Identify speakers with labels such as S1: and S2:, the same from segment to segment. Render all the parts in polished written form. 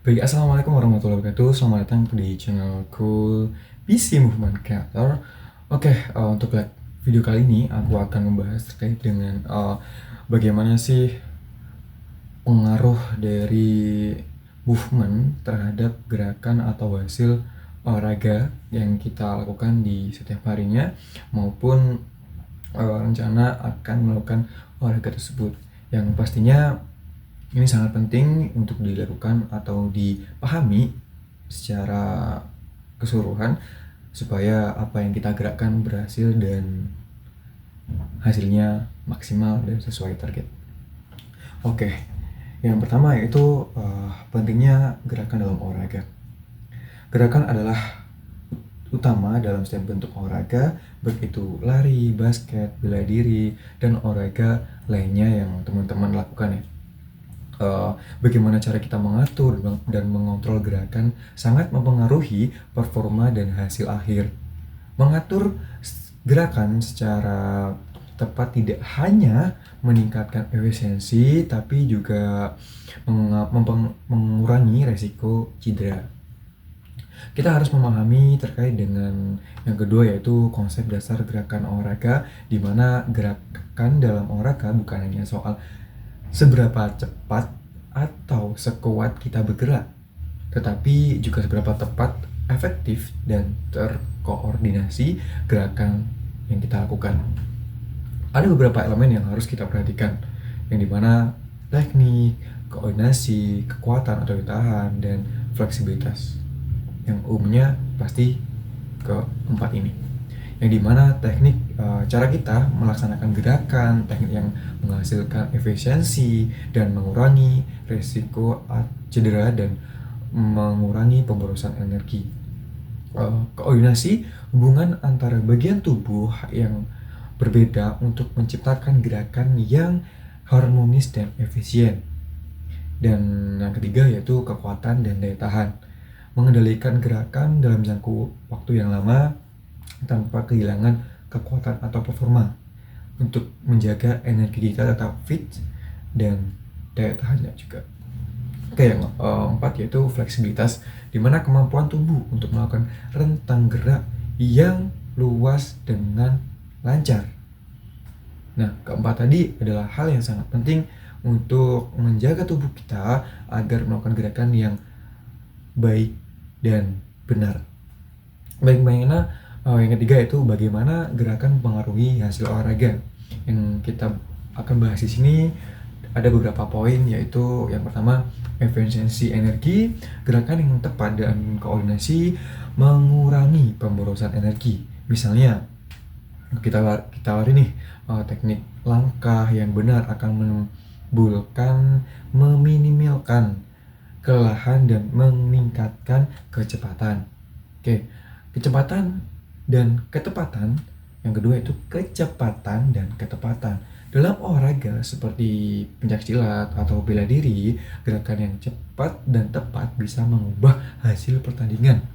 S1: Baik, assalamualaikum warahmatullahi wabarakatuh. Selamat datang di channelku PC Movement Creator. Oke, untuk video kali ini aku akan membahas terkait dengan bagaimana sih pengaruh dari movement terhadap gerakan atau hasil olahraga yang kita lakukan di setiap harinya maupun rencana akan melakukan olahraga tersebut. Yang pastinya ini sangat penting untuk dilakukan atau dipahami secara keseluruhan supaya apa yang kita gerakkan berhasil dan hasilnya maksimal dan sesuai target. Oke, yang pertama yaitu pentingnya gerakan dalam olahraga. Gerakan adalah utama dalam setiap bentuk olahraga, baik itu lari, basket, bela diri, dan olahraga lainnya yang teman-teman lakukan ya. Bagaimana cara kita mengatur dan mengontrol gerakan sangat mempengaruhi performa dan hasil akhir. Mengatur gerakan secara tepat tidak hanya meningkatkan efisiensi, tapi juga mengurangi resiko cedera. Kita harus memahami terkait dengan yang kedua yaitu konsep dasar gerakan olahraga, di mana gerakan dalam olahraga bukan hanya soal seberapa cepat atau sekuat kita bergerak, tetapi juga seberapa tepat, efektif, dan terkoordinasi gerakan yang kita lakukan. Ada beberapa elemen yang harus kita perhatikan, yang dimana teknik, koordinasi, kekuatan atau tahan, dan fleksibilitas. Yang umumnya pasti keempat ini. Yang dimana teknik cara kita melaksanakan gerakan, teknik yang menghasilkan efisiensi dan mengurangi risiko cedera dan mengurangi pemborosan energi. Koordinasi hubungan antara bagian tubuh yang berbeda untuk menciptakan gerakan yang harmonis dan efisien. Dan yang ketiga yaitu kekuatan dan daya tahan, mengendalikan gerakan dalam jangka waktu yang lama tanpa kehilangan kekuatan atau performa untuk menjaga energi kita tetap fit dan daya tahannya juga. Oke, yang keempat yaitu fleksibilitas, di mana kemampuan tubuh untuk melakukan rentang gerak yang luas dengan lancar. Nah, keempat tadi adalah hal yang sangat penting untuk menjaga tubuh kita agar melakukan gerakan yang baik dan benar. Bagaimana yang ketiga itu bagaimana gerakan mempengaruhi hasil olahraga. Yang kita akan bahas di sini ada beberapa poin, yaitu yang pertama efisiensi energi, gerakan yang tepat dan koordinasi mengurangi pemborosan energi. Misalnya kita lari nih, teknik langkah yang benar akan meminimalkan kelelahan dan meningkatkan kecepatan. Oke, kecepatan dan ketepatan. Yang kedua itu kecepatan dan ketepatan. Dalam olahraga seperti pencaksilat atau bela diri, gerakan yang cepat dan tepat bisa mengubah hasil pertandingan.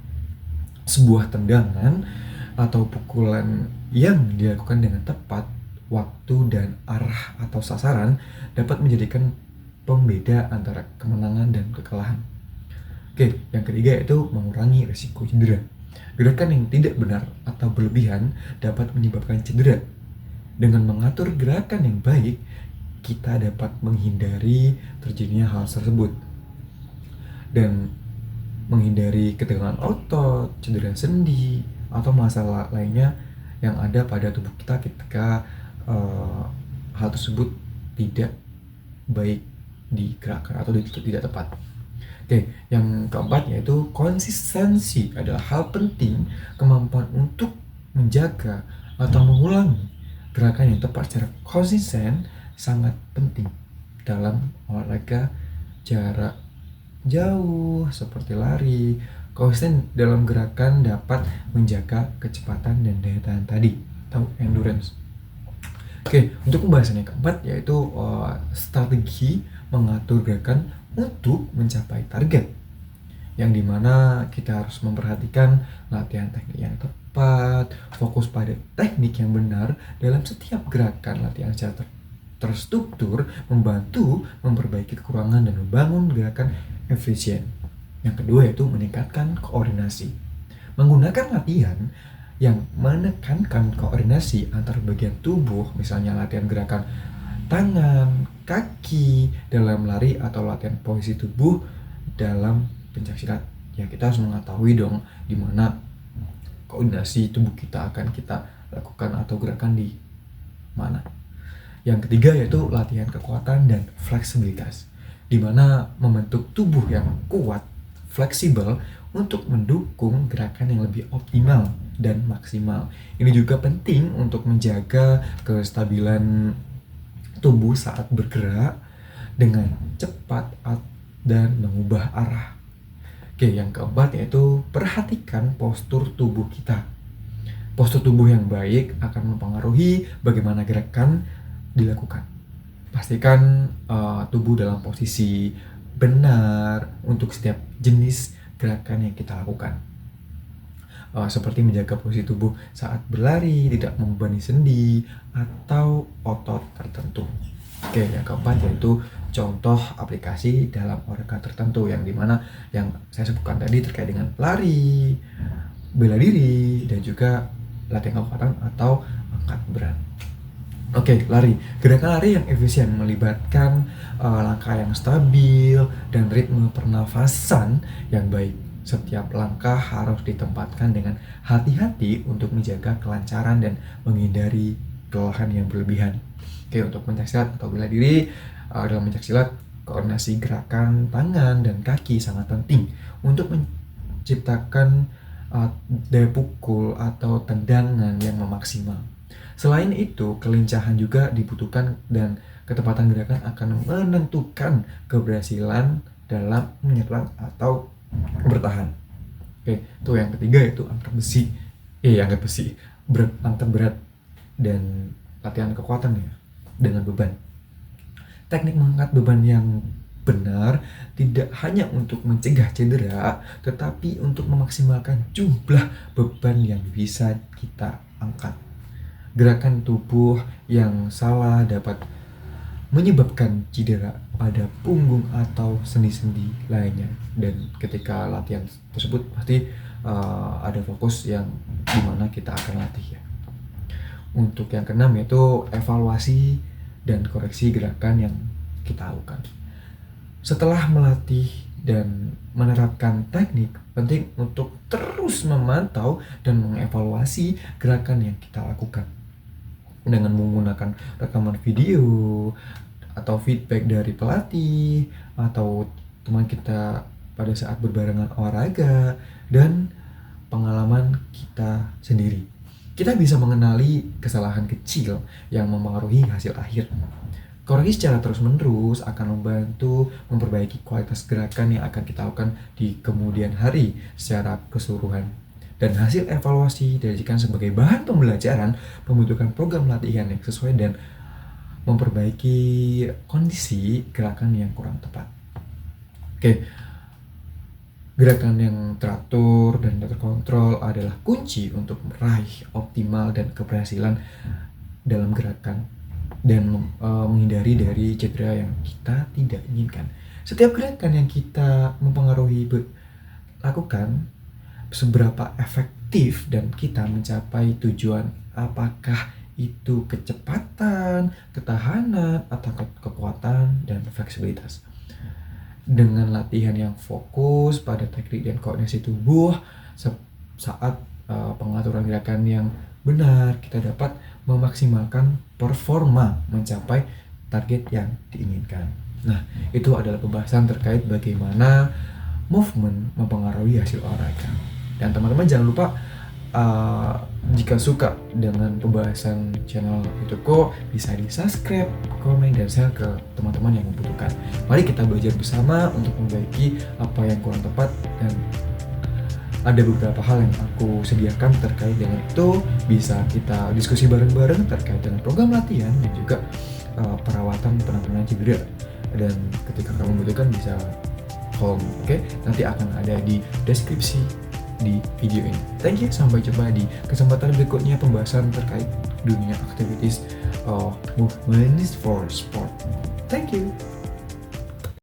S1: Sebuah tendangan atau pukulan yang dilakukan dengan tepat waktu dan arah atau sasaran dapat menjadikan pembeda antara kemenangan dan kekalahan. Oke, yang ketiga itu mengurangi risiko cedera. Gerakan yang tidak benar atau berlebihan dapat menyebabkan cedera. Dengan mengatur gerakan yang baik, kita dapat menghindari terjadinya hal tersebut dan menghindari ketegangan otot, cedera sendi, atau masalah lainnya yang ada pada tubuh kita ketika hal tersebut tidak baik digerakkan atau tidak tepat. Oke, yang keempat yaitu konsistensi adalah hal penting. Kemampuan untuk menjaga atau mengulangi gerakan yang tepat secara konsisten sangat penting dalam olahraga jarak jauh seperti lari. Konsisten dalam gerakan dapat menjaga kecepatan dan daya tahan tadi atau endurance. Oke, untuk pembahasan yang keempat yaitu strategi mengatur gerakan untuk mencapai target, yang dimana kita harus memperhatikan latihan teknik yang tepat, fokus pada teknik yang benar dalam setiap gerakan. Latihan secara terstruktur membantu memperbaiki kekurangan dan membangun gerakan efisien. Yang kedua yaitu meningkatkan koordinasi. Menggunakan latihan yang menekankan koordinasi antar bagian tubuh, misalnya latihan gerakan tangan, kaki dalam lari atau latihan posisi tubuh dalam pencaksilat. Ya, kita harus mengetahui dong di mana koordinasi tubuh kita akan kita lakukan atau gerakan di mana. Yang ketiga yaitu latihan kekuatan dan fleksibilitas, di mana membentuk tubuh yang kuat, fleksibel untuk mendukung gerakan yang lebih optimal dan maksimal. Ini juga penting untuk menjaga kestabilan tubuh saat bergerak dengan cepat dan mengubah arah. Oke, yang keempat yaitu perhatikan postur tubuh kita. Postur tubuh yang baik akan mempengaruhi bagaimana gerakan dilakukan. Pastikan tubuh dalam posisi benar untuk setiap jenis gerakan yang kita lakukan. Seperti menjaga posisi tubuh saat berlari, tidak membebani sendi atau otot tertentu. Oke, yang keempat yaitu contoh aplikasi dalam olahraga tertentu, yang dimana yang saya sebutkan tadi terkait dengan lari, bela diri, dan juga latihan kekuatan atau angkat berat. Oke, lari. Gerakan lari yang efisien melibatkan langkah yang stabil dan ritme pernafasan yang baik. Setiap langkah harus ditempatkan dengan hati-hati untuk menjaga kelancaran dan menghindari kelelahan yang berlebihan. Oke, untuk pencaksilat atau bela diri, dalam pencaksilat koordinasi gerakan tangan dan kaki sangat penting untuk menciptakan daya pukul atau tendangan yang memaksimal. Selain itu, kelincahan juga dibutuhkan dan ketepatan gerakan akan menentukan keberhasilan dalam menyerang atau bertahan. Oke, itu yang ketiga yaitu angkat besi. Angkat berat dan latihan kekuatan ya dengan beban. Teknik mengangkat beban yang benar tidak hanya untuk mencegah cedera, tetapi untuk memaksimalkan jumlah beban yang bisa kita angkat. Gerakan tubuh yang salah dapat menyebabkan cedera pada punggung atau sendi-sendi lainnya, dan ketika latihan tersebut pasti ada fokus yang dimana kita akan latih ya. Untuk yang keenam yaitu evaluasi dan koreksi gerakan yang kita lakukan. Setelah melatih dan menerapkan teknik, penting untuk terus memantau dan mengevaluasi gerakan yang kita lakukan dengan menggunakan rekaman video atau feedback dari pelatih atau teman kita pada saat berbarengan olahraga dan pengalaman kita sendiri. Kita bisa mengenali kesalahan kecil yang mempengaruhi hasil akhir. Koreksi secara terus-menerus akan membantu memperbaiki kualitas gerakan yang akan kita lakukan di kemudian hari secara keseluruhan. Dan hasil evaluasi dijadikan sebagai bahan pembelajaran pembentukan program latihan yang sesuai dan memperbaiki kondisi gerakan yang kurang tepat. Oke, gerakan yang teratur dan terkontrol adalah kunci untuk meraih optimal dan keberhasilan dalam gerakan dan menghindari dari cedera yang kita tidak inginkan. Setiap gerakan yang kita mempengaruhi lakukan, seberapa efektif dan kita mencapai tujuan, apakah itu kecepatan, ketahanan, atau kekuatan dan fleksibilitas. Dengan latihan yang fokus pada teknik dan koordinasi tubuh saat pengaturan gerakan yang benar, kita dapat memaksimalkan performa mencapai target yang diinginkan. Nah, itu adalah pembahasan terkait bagaimana movement mempengaruhi hasil olahraga. Dan teman-teman jangan lupa jika suka dengan pembahasan channel YouTubeku, bisa di subscribe, komen, dan share ke teman-teman yang membutuhkan. Mari kita belajar bersama untuk memperbaiki apa yang kurang tepat, dan ada beberapa hal yang aku sediakan terkait dengan itu. Bisa kita diskusi bareng-bareng terkait dengan program latihan dan juga perawatan penanganan cedera. Dan ketika kamu membutuhkan bisa call, oke? Nanti akan ada di deskripsi di video ini. Thank you, sampai jumpa di kesempatan berikutnya pembahasan terkait dunia activities of movement for sport. Thank you.